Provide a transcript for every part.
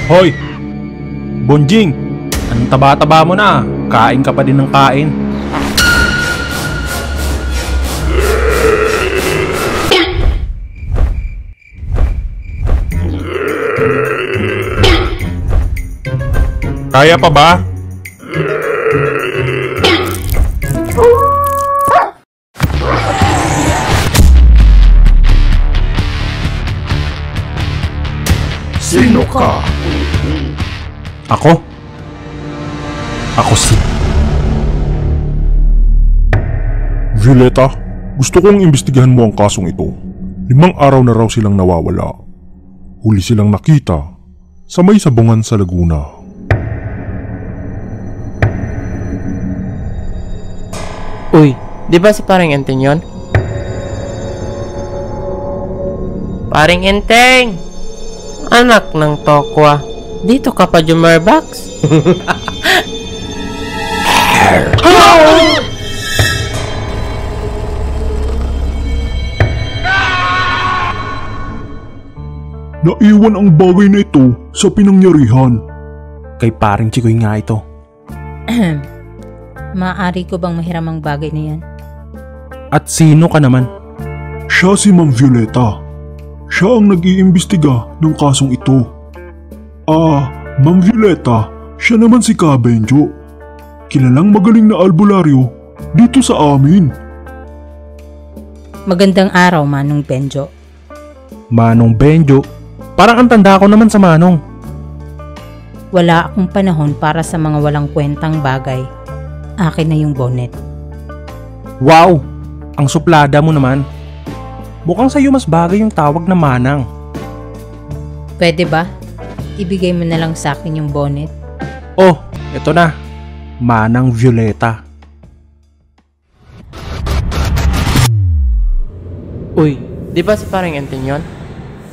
Hoy! Bonjing! Anong taba-taba mo na? Kain ka pa din ng kain. Kaya pa ba? Sino ka? Ako? Ako si... Violeta, gusto kong imbestigahan mo ang kasong ito. 5 araw na raw silang nawawala. Huli silang nakita sa may sabungan sa Laguna. Uy, di ba si Paring Enteng yun? Paring Enteng! Anak ng Tokwa, dito ka pa Jumarbax? Naiwan ang bagay na ito sa pinangyarihan. Kay paring Chikoy nga ito. Maaari ko bang mahiram ang bagay na yan? At sino ka naman? Siya si Ma'am Violeta. Siya ang nag-iimbestiga ng kasong ito. Ma'am Violeta, siya naman si Ka Benjo. Kilalang magaling na albularyo dito sa amin. Magandang araw, Manong Benjo. Manong Benjo? Parang ang tanda ko naman sa Manong. Wala akong panahon para sa mga walang kwentang bagay. Akin na yung bonnet. Wow! Ang suplada mo naman. Mukhang sa'yo mas bagay yung tawag na Manang. Pwede ba? Ibigay mo na lang sa akin yung bonnet. Oh, eto na. Manang Violeta. Uy, di ba si Paring Enteng yun?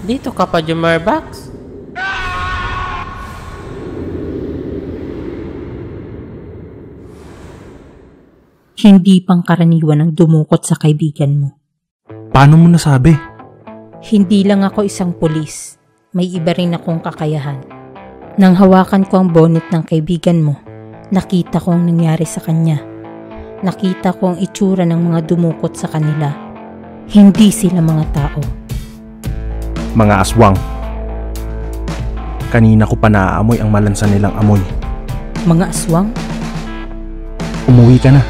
Dito ka pa Jumarbax? Hindi pangkaraniwan ang dumukot sa kaibigan mo. Paano mo nasabi? Hindi lang ako isang pulis. May iba rin akong kakayahan. Nang hawakan ko ang bonnet ng kaibigan mo, nakita ko ang nangyari sa kanya. Nakita ko ang itsura ng mga dumukot sa kanila. Hindi sila mga tao. Mga aswang. Kanina ko pa naaamoy ang malansa nilang amoy. Mga aswang? Umuwi ka na.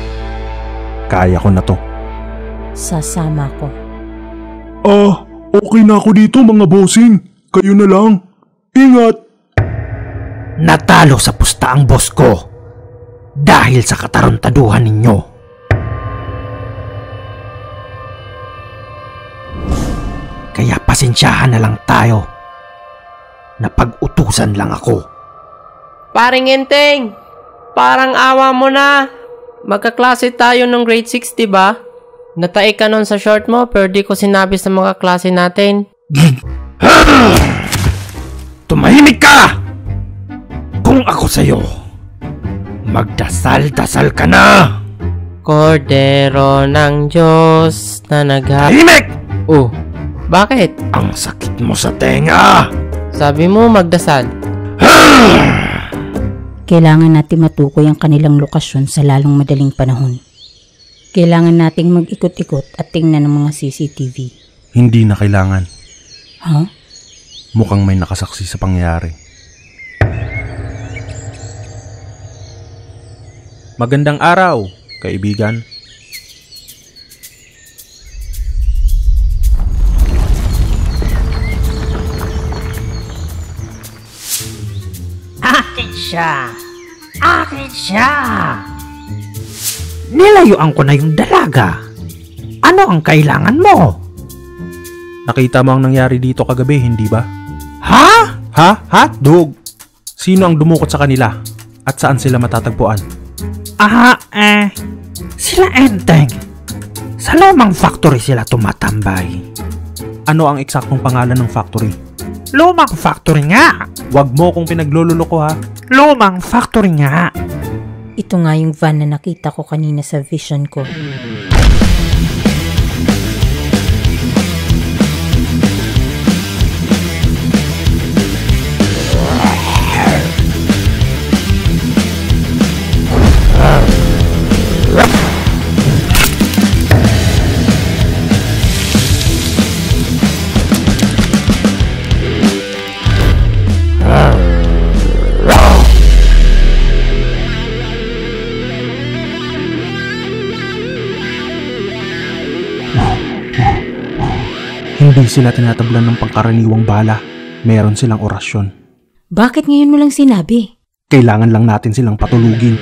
Kaya ko na to. Sasama ko. Okay na ako dito mga bossing. Kayo na lang. Ingat! Natalo sa pusta ang boss ko dahil sa katarantaduhan ninyo. Kaya pasensyahan na lang tayo. Napag-utusan lang ako. Paring Enteng! Parang awa mo na. Magkaklase tayo nung grade 6, diba? Natai ka nun sa short mo pero di ko sinabi sa mga klase natin. Tumahimik ka! Kung ako sa'yo, magdasal-dasal ka na! Kordero ng Diyos na Tahimik! Oh, bakit? Ang sakit mo sa tenga! Sabi mo magdasal. Kailangan natin matukoy ang kanilang lokasyon sa lalong madaling panahon. Kailangan nating mag-ikot-ikot at tingnan ng mga CCTV. Hindi na kailangan. Ha? Mukhang may nakasaksi sa pangyayari. Magandang araw, kaibigan. Akin siya! Akin siya! Nilayuan ko na yung dalaga. Ano ang kailangan mo? Nakita mo ang nangyari dito kagabi, hindi ba? Ha? Ha? Hotdog! Sino ang dumukot sa kanila? At saan sila matatagpuan? Sila Enteng. Sa lumang factory sila tumatambay. Ano ang eksaktong pangalan ng factory? Lumang factory nga! Wag mo kung pinaglululoko ha. Lumang factory nga! Ito nga yung van na nakita ko kanina sa vision ko. Hindi sila tinatablan ng pangkaraniwang bala. Meron silang orasyon. Bakit ngayon mo lang sinabi? Kailangan lang natin silang patulugin.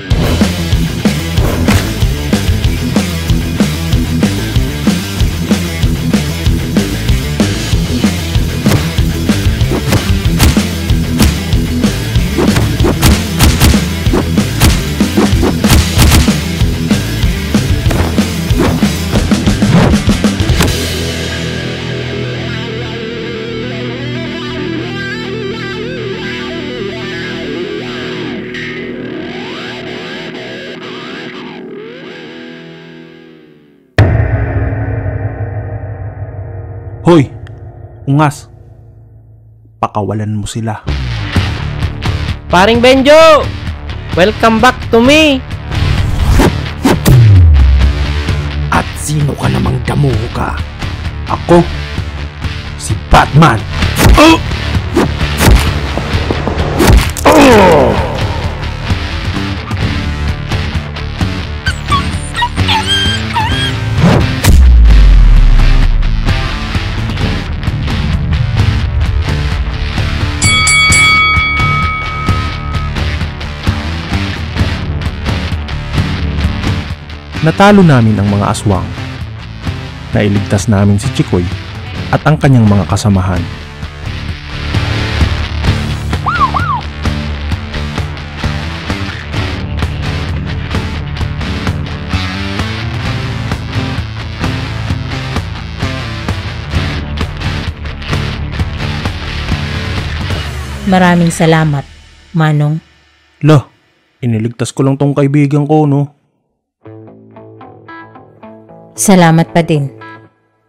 Hoy! Ungas! Pakawalan mo sila. Paring Benjo! Welcome back to me! At sino ka namang damuho ka? Ako? Si Batman! Natalo namin ang mga aswang. Nailigtas namin si Chikoy at ang kanyang mga kasamahan. Maraming salamat, Manong. Lah, iniligtas ko lang tong kaibigan ko, no? Salamat pa din.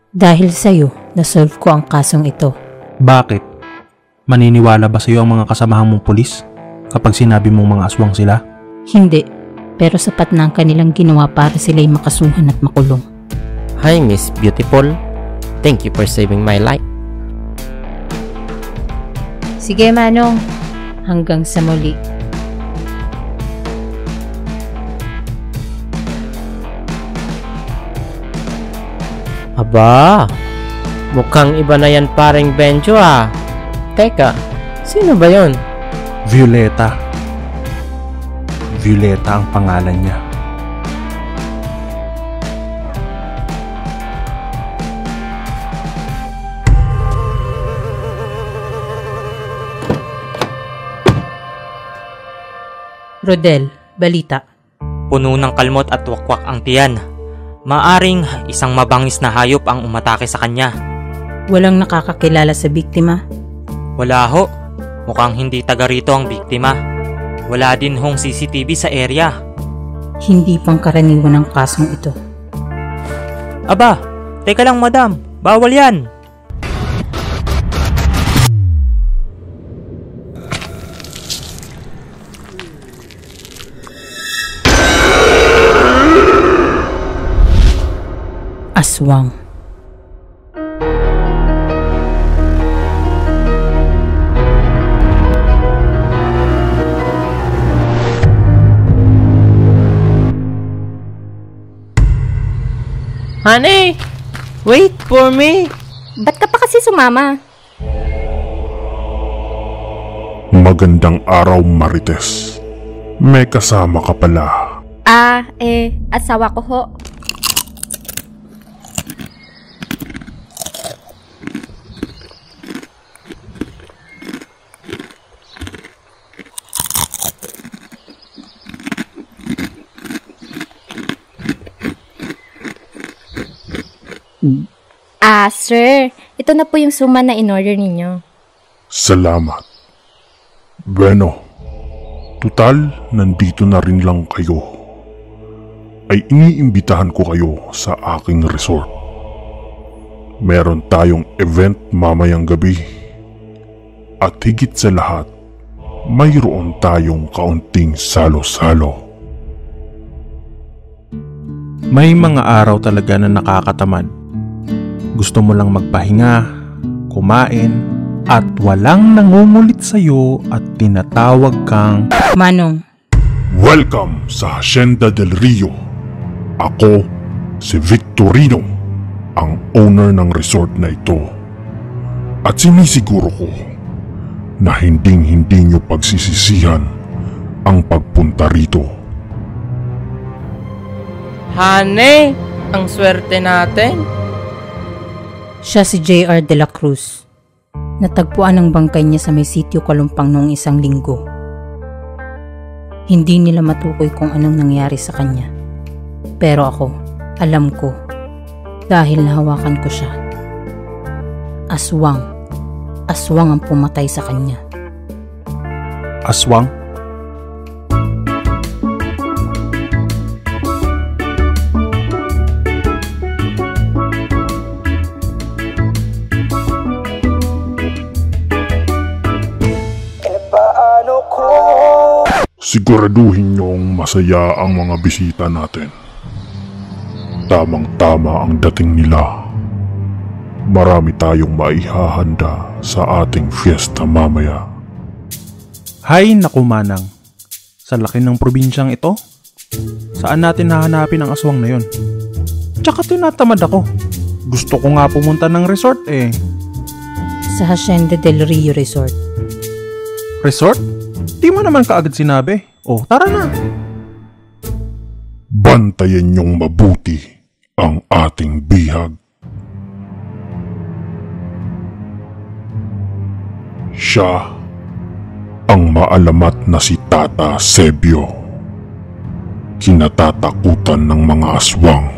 Dahil sa'yo, nasolve ko ang kasong ito. Bakit? Maniniwala ba sa'yo ang mga kasamahan mong pulis kapag sinabi mong mga aswang sila? Hindi, pero sapat na ang kanilang ginawa para sila'y makasuhan at makulong. Hi, Miss Beautiful. Thank you for saving my life. Sige, Manong. Hanggang sa muli. Aba, mukhang iba na yan paring Benjo ah. Teka, sino ba yon? Violeta. Violeta ang pangalan niya. Rodel, balita. Puno ng kalmot at wakwak ang tiyan. Maaring isang mabangis na hayop ang umatake sa kanya. Walang nakakakilala sa biktima. Wala ho. Mukhang hindi taga rito ang biktima. Wala din hong CCTV sa area. Hindi pangkaraniwan ang kasong ito. Aba, teka lang madam. Bawal yan. Aswang. Honey, wait for me. Ba't ka pa kasi sumama? Magandang araw, Marites. May kasama ka pala. Asawa ko ho. Sir, ito na po yung suma na in-order ninyo. Salamat. Bueno, tutal, nandito na rin lang kayo. Ay iniimbitahan ko kayo sa aking resort. Meron tayong event mamayang gabi. At higit sa lahat, mayroon tayong kaunting salo-salo. May mga araw talaga na nakakatamad. Gusto mo lang magpahinga, kumain, at walang nangungulit sa'yo at tinatawag kang Manong. Welcome sa Hacienda del Rio. Ako, si Victorino, ang owner ng resort na ito. At sinisiguro ko na hindi nyo pagsisisihan ang pagpunta rito. Hane, ang swerte natin. Siya si J.R. de la Cruz. Natagpuan ang bangkay niya sa may sitio Kalumpang noong 1 linggo. Hindi nila matukoy kung anong nangyari sa kanya. Pero ako, alam ko, dahil nahawakan ko siya. Aswang ang pumatay sa kanya. Aswang? Siguraduhin niyong masaya ang mga bisita natin. Tamang-tama ang dating nila. Marami tayong maihahanda sa ating fiesta mamaya. Hay naku Manang, sa laki ng probinsyang ito, saan natin hahanapin ang aswang na yun? Tsaka tinatamad ako. Gusto ko nga pumunta ng resort eh. Sa Hacienda del Rio Resort. Resort? Di mo naman kaagad sinabi. Oh, tara na. Bantayan niyong mabuti ang ating bihag. Siya ang maalamat na si Tata Sebio. Kinatatakutan ng mga aswang.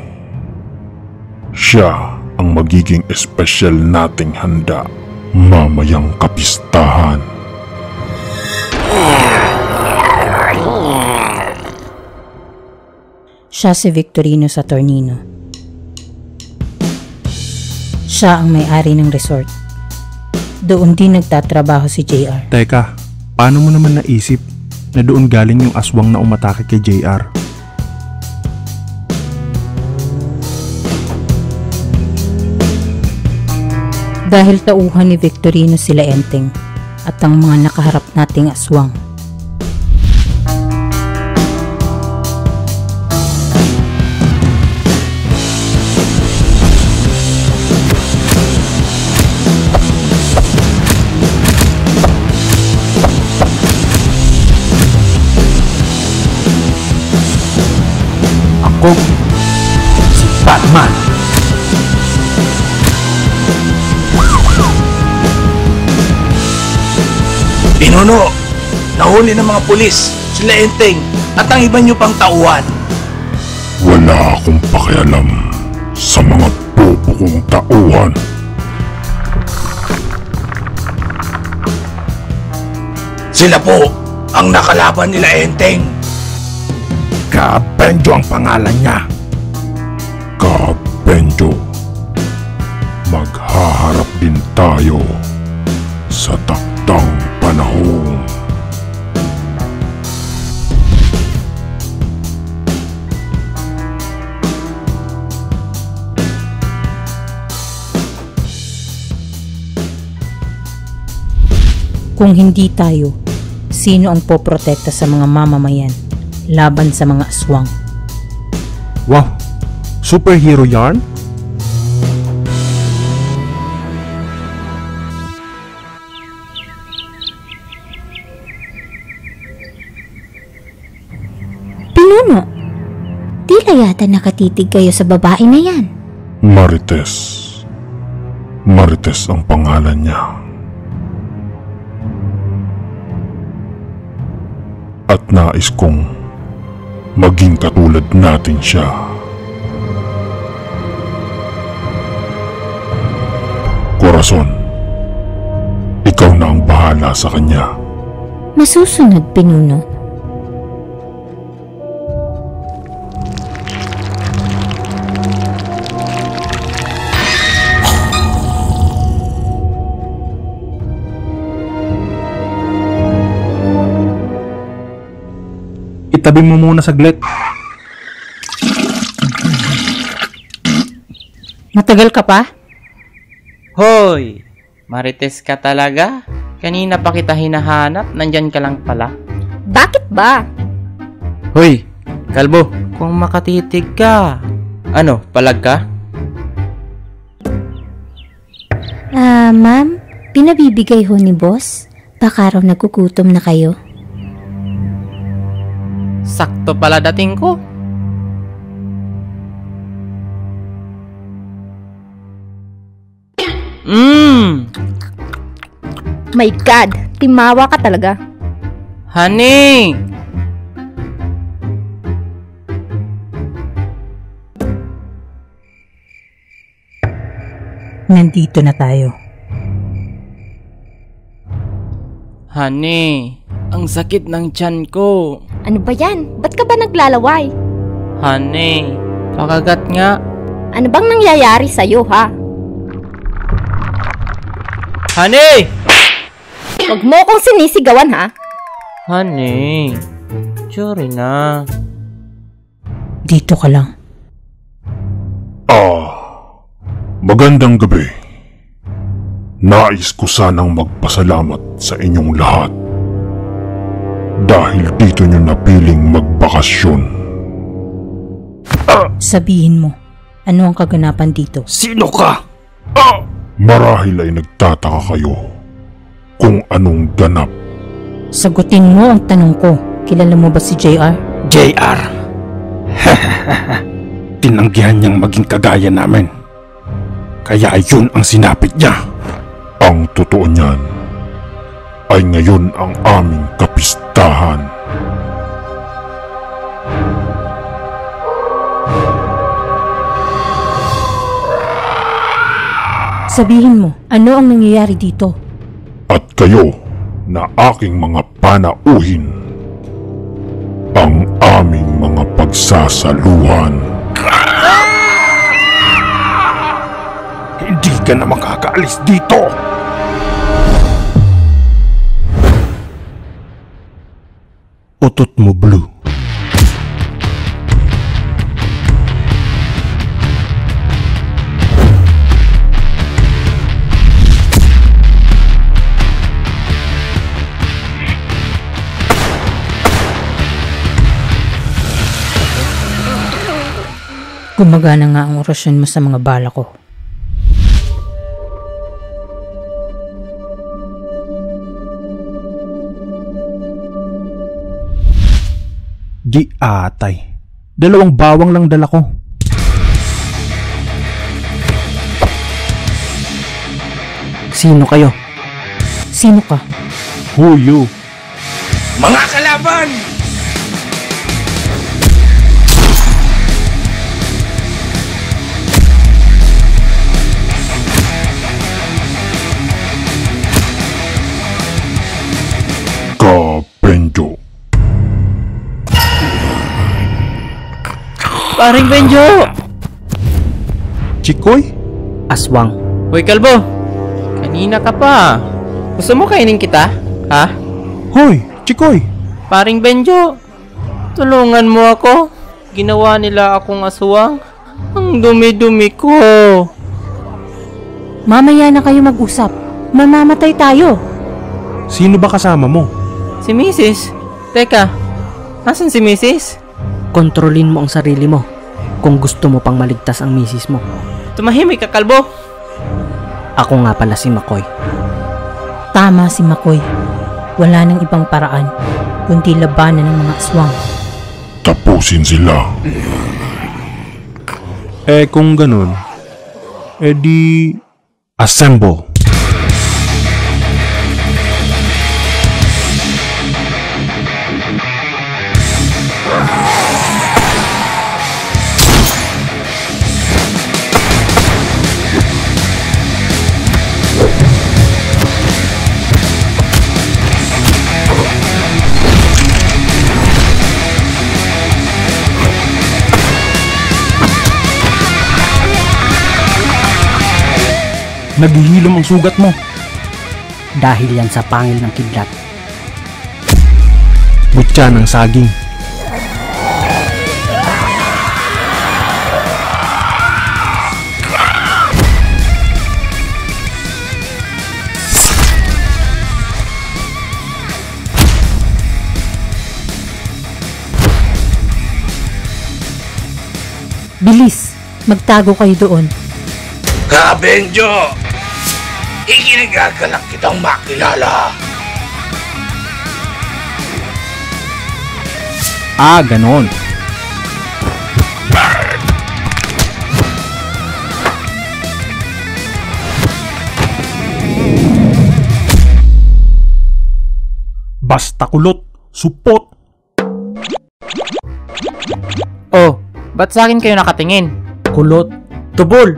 Siya ang magiging espesyal nating handa mamayang kapistahan. Siya si Victorino Saturnino. Siya ang may-ari ng resort. Doon din nagtatrabaho si JR. Teka, paano mo naman naisip na doon galing yung aswang na umatake kay JR? Dahil tauhan ni Victorino sila Enteng at ang mga nakaharap nating aswang. Ako, si Batman. Pinuno, nahuli ng mga pulis, sila Enteng, at ang iba nyo pang tauhan. Wala akong pakialam sa mga bobo kong tauhan. Sila po ang nakalaban nila Enteng. Kabenjo ang pangalan niya. Kabenjo, maghaharap din tayo sa takdang panahon. Kung hindi tayo, sino ang poprotekta sa mga mamamayan laban sa mga aswang? Wow, superhero yarn? Pinuno, tila yata nakatitig kayo sa babae na yan. Marites. Marites ang pangalan niya. At nais kong maging katulad natin siya. Corazon, ikaw na ang bahala sa kanya. Masusunod, Pinuno. Itabi mo muna saglit. Matagal ka pa? Hoy, Marites ka talaga? Kanina pa kita hinahanap, nandyan ka lang pala. Bakit ba? Hoy, kalbo, kung makatitig ka. Ano, palag ka? Ma'am, Pinabibigay ho ni boss? Baka raw nagugutom na kayo. Sakto pala dating ko. My God, timawa ka talaga. Honey! Nandito na tayo. Honey, ang sakit ng tiyan ko. Ano ba yan? Ba't ka ba naglalaway? Honey, pakagat nga. Ano bang nangyayari sa'yo, ha? Honey! Huwag mo akong sinisigawan, ha? Honey, sorry na. Dito ka lang. Magandang gabi. Nais ko sanang magpasalamat sa inyong lahat dahil dito nyo napiling magbakasyon. Sabihin mo, ano ang kaganapan dito? Sino ka? Marahil ay nagtataka kayo kung anong ganap. Sagutin mo ang tanong ko. Kilala mo ba si JR? JR. Tinanggihan niyang maging kagaya namin. Kaya yun ang sinapit niya. Ang totoo niyan ay ngayon ang aming kapistahan. Sabihin mo, ano ang nangyayari dito? At kayo na aking mga panauhin, ang aming mga pagsasaluhan. Hindi ka na makakaalis dito. Utot mo, Blue. Gumagana nga ang orasyon mo sa mga bala ko. Di atay. 2 bawang lang dala ko. Sino kayo? Sino ka? Who you? Mga kalaban! Ka-Benjo. Paring Benjo! Chikoy? Aswang. Hoy Kalbo, kanina ka pa. Gusto mo kainin kita? Ha? Hoy, Chikoy! Paring Benjo, tulungan mo ako. Ginawa nila akong aswang. Ang dumi-dumi ko. Mamaya na kayo mag-usap. Mamamatay tayo. Sino ba kasama mo? Si Mrs. Teka, nasan si Mrs.? Kontrolin mo ang sarili mo kung gusto mo pang maligtas ang misis mo. Tumahimik ka, Kalbo. Ako nga pala si McCoy. Tama si McCoy. Wala nang ibang paraan kundi labanan ng mga aswang. Tapusin sila. Kung ganun, di... Assemble! Naghihilom ang sugat mo. Dahil yan sa pangil ng kidlat. Butya ng saging. Bilis! Magtago kayo doon. Ka-Benjo! Ikinagagalak kitang makilala. Ah, ganon. Basta kulot, supot. Oh, ba't sa akin kayo nakatingin? Kulot. Tubol!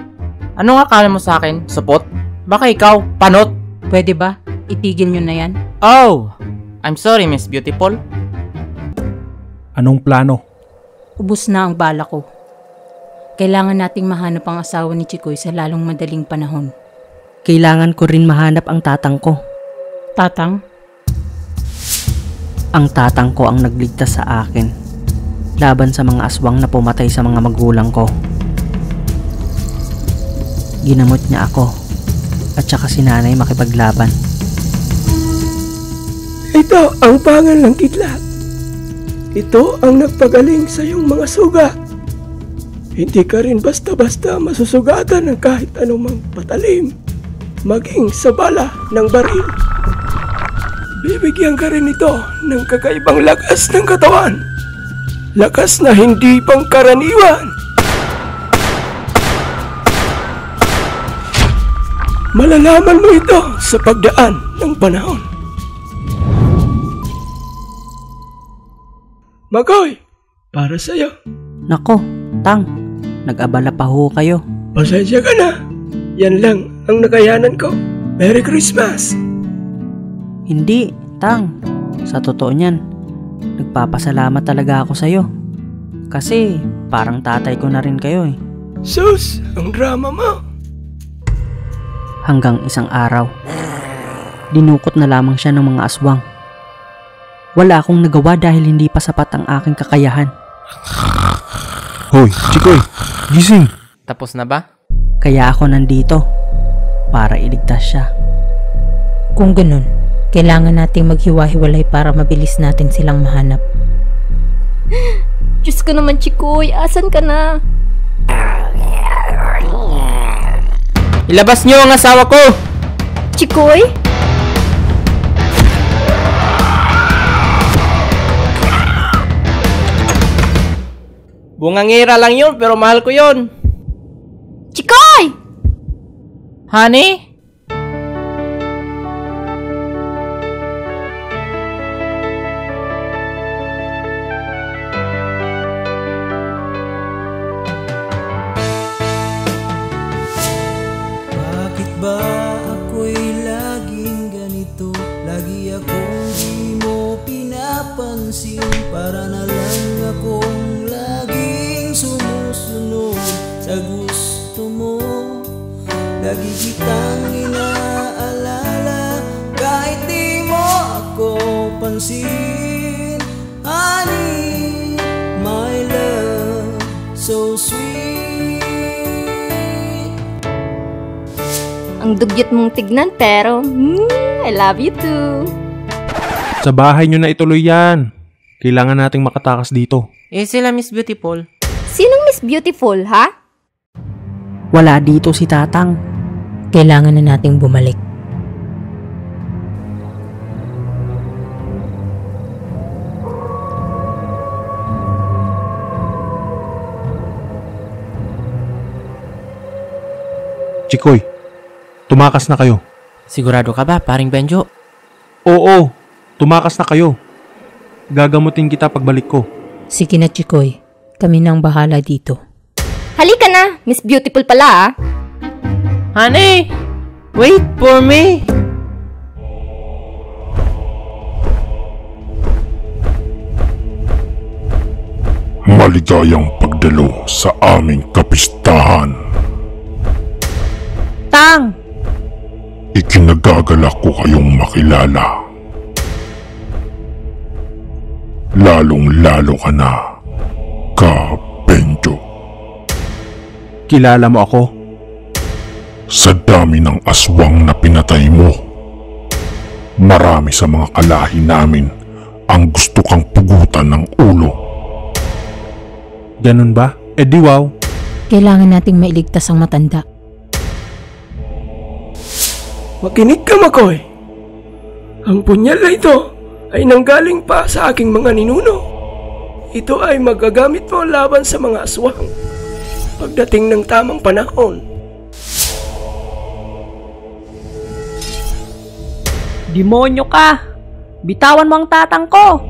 Ano nga akala mo sa akin? Supot? Baka ikaw, panot? Pwede ba? Itigil nyo na yan? Oh! I'm sorry, Miss Beautiful. Anong plano? Ubus na ang bala ko. Kailangan nating mahanap ang asawa ni Chikoy sa lalong madaling panahon. Kailangan ko rin mahanap ang tatang ko. Tatang? Ang tatang ko ang nagligtas sa akin laban sa mga aswang na pumatay sa mga magulang ko. Ginamot niya ako at saka si nanay makipaglaban. Ito ang pangal ng kidlat. Ito ang nagpagaling sa iyong mga sugat. Hindi ka rin basta-basta masusugatan ng kahit anumang patalim, maging sa bala ng baril. Bibigyan ka rin ito ng kakaibang lakas ng katawan. Lakas na hindi pangkaraniwan. Malalaman mo ito sa pagdaan ng panahon. Makoy, para sa'yo. Nako, Tang, nag-abala pa ho kayo. Pasensya ka na. Yan lang ang nakayanan ko. Merry Christmas! Hindi, Tang. Sa totoo niyan, nagpapasalamat talaga ako sa'yo. Kasi parang tatay ko na rin kayo eh. Sus, ang drama mo. Hanggang isang araw, dinukot na lamang siya ng mga aswang. Wala akong nagawa dahil hindi pa sapat ang aking kakayahan. Hoy, Chikoy, gising. Tapos na ba? Kaya ako nandito para iligtas siya. Kung ganun, kailangan nating maghiwa-hiwalay para mabilis natin silang mahanap. Diyos ko naman, Chikoy. Asan ka na? Ilabas niyo ang asawa ko! Chikoy? Bungangira lang yun, pero mahal ko yun. Chikoy! Honey? Bakit ba ako'y laging ganito? Lagi akong di mo pinapansin. Para na lang akong laging sumusunod sa gusto mo. Lagi kitang inaalala kahit di mo ako pansin. Honey, my love, so sweet. Ang dugyot mong tignan pero I love you too. Sa bahay nyo na ituloy yan. Kailangan nating makatakas dito. Sila Miss Beautiful. Sinong Miss Beautiful, ha? Wala dito si Tatang. Kailangan na nating bumalik. Chikoy, tumakas na kayo. Sigurado ka ba, paring Benjo? Oo, tumakas na kayo. Gagamutin kita pagbalik ko. Sige na, Chikoy. Kami nang bahala dito. Halika na, Miss Beautiful pala, ah. Honey! Wait for me! Maligayang pagdalo sa aming kapistahan. Tang! Ikinagagalak ko kayong makilala. Lalong-lalo ka na, Ka-Benjo. Kilala mo ako? Sa dami ng aswang na pinatay mo, marami sa mga kalahi namin ang gusto kang pugutan ng ulo. Ganun ba? Eh di wow. Kailangan nating mailigtas ang matanda. Makinig ka, Makoy. Ang punyal na ito ay nanggaling pa sa aking mga ninuno. Ito ay magagamit mo laban sa mga aswang pagdating ng tamang panahon. Demonyo ka! Bitawan mo ang tatang ko!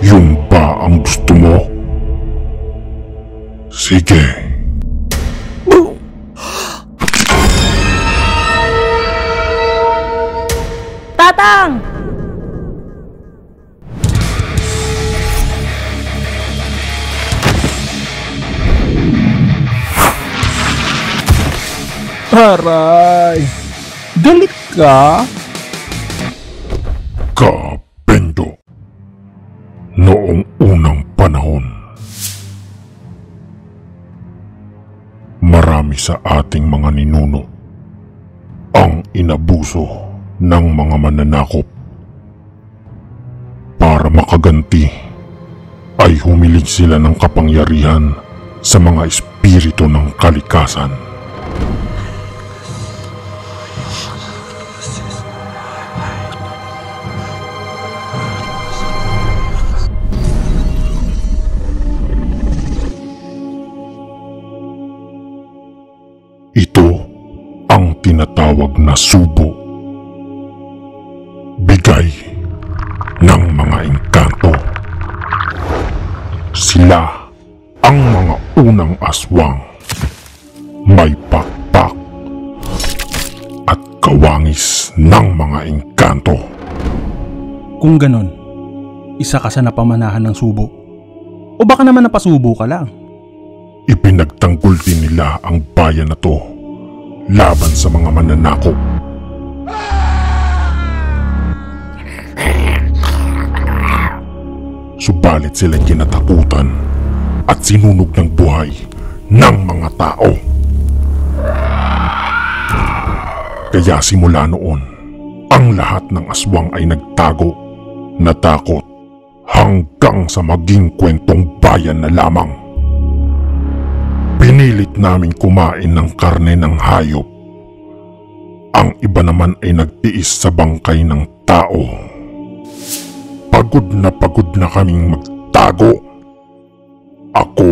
Yun ba ang gusto mo? Sige. Tatang! Aray! Galit ka? Kabendo. Noong unang panahon, marami sa ating mga ninuno ang inabuso ng mga mananakop. Para makaganti, ay humiling sila ng kapangyarihan sa mga espiritu ng kalikasan. Ito ang tinatawag na subo. Bigay ng mga engkanto. Sila ang mga unang aswang. May pakpak at kawangis ng mga engkanto. Kung ganon, isa ka sa napamanahan ng subo. O baka naman napasubo ka lang. Ipinagtanggol din nila ang bayan na to laban sa mga mananakop. Subalit sila kinatakutan at sinunog ng buhay ng mga tao. Kaya simula noon, ang lahat ng aswang ay nagtago, natakot, hanggang sa maging kwentong bayan na lamang. Pinilit namin kumain ng karne ng hayop. Ang iba naman ay nagtiis sa bangkay ng tao. Pagod na kaming magtago. Ako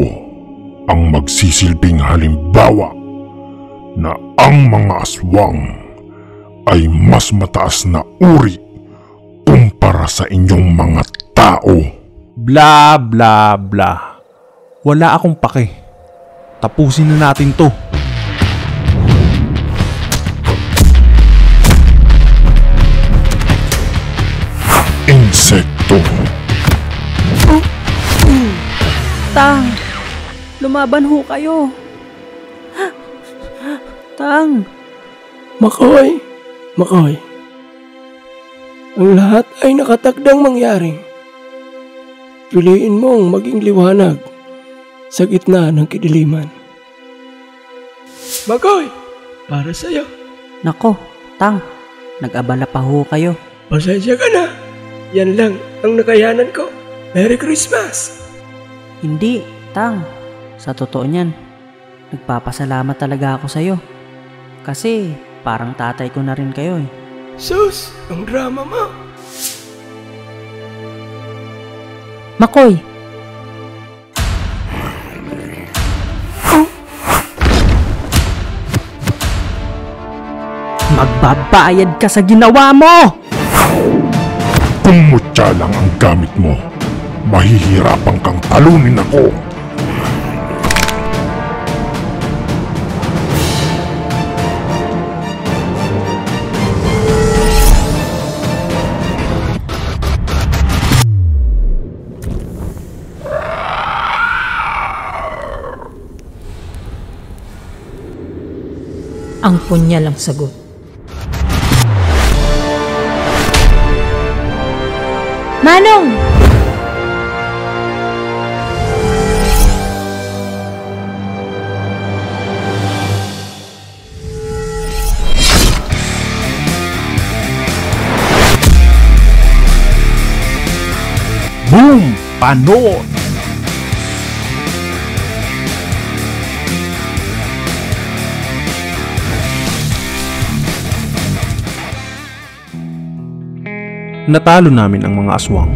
ang magsisilbing halimbawa na ang mga aswang ay mas mataas na uri kumpara sa inyong mga tao. Bla bla bla. Wala akong pake. Tapusin na natin to. Insekto. Tang! Lumaban ho kayo! Tang! Makoy! Makoy! Ang lahat ay nakatakdang mangyari. Piliin mong maging liwanag sa gitna ng kidiliman. Makoy! Para sa'yo. Nako, Tang. Nag-abala pa ho kayo. Pasensya ka na. Yan lang ang nakayanan ko. Merry Christmas! Hindi, Tang. Sa totoo niyan, nagpapasalamat talaga ako sa'yo. Kasi parang tatay ko na rin kayo eh. Sus! Ang drama mo! Makoy! Magbabayad ka sa ginawa mo! Kung mutya lang ang gamit mo, mahihirapan kang talunin ako. Ang punyal ang sagot. Manong! Boom! Panon! Natalo namin ang mga aswang.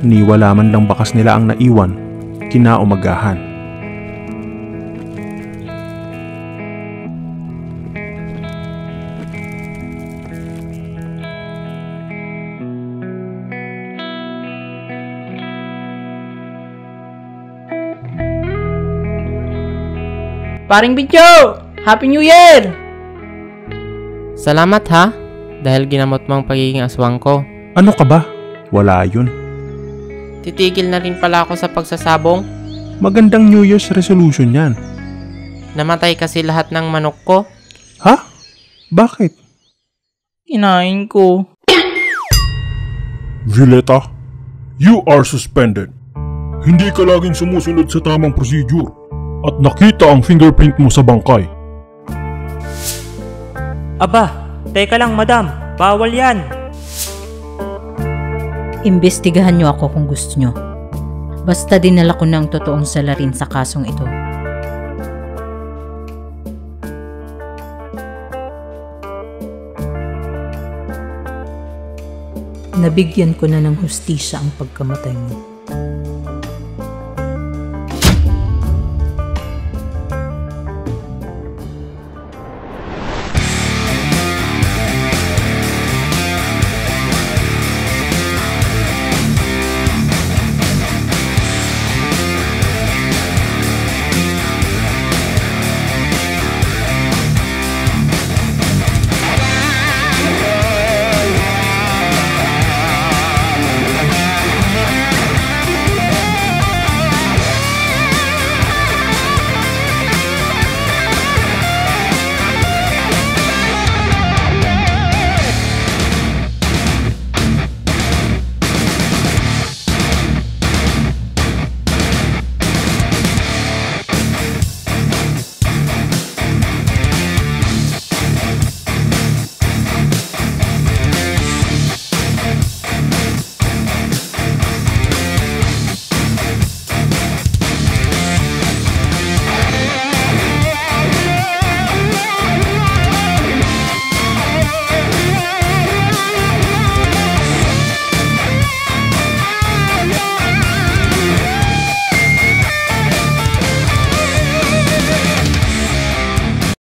Ni wala man lang bakas nila ang naiwan kinaumagahan. Paring Bityo! Happy New Year! Salamat ha, dahil ginamot mo ang pagiging aswang ko. Ano ka ba? Wala yun. Titigil na rin pala ako sa pagsasabong. Magandang New Year's resolution yan. Namatay kasi lahat ng manok ko. Ha? Bakit? Kinain ko. Violeta, you are suspended. Hindi ka laging sumusunod sa tamang procedure at nakita ang fingerprint mo sa bangkay. Aba, teka lang madam, bawal yan. Imbestigahan niyo ako kung gusto niyo. Basta dinala ko ng totoong salarin sa kasong ito. Nabigyan ko na ng hustisya ang pagkamatay mo.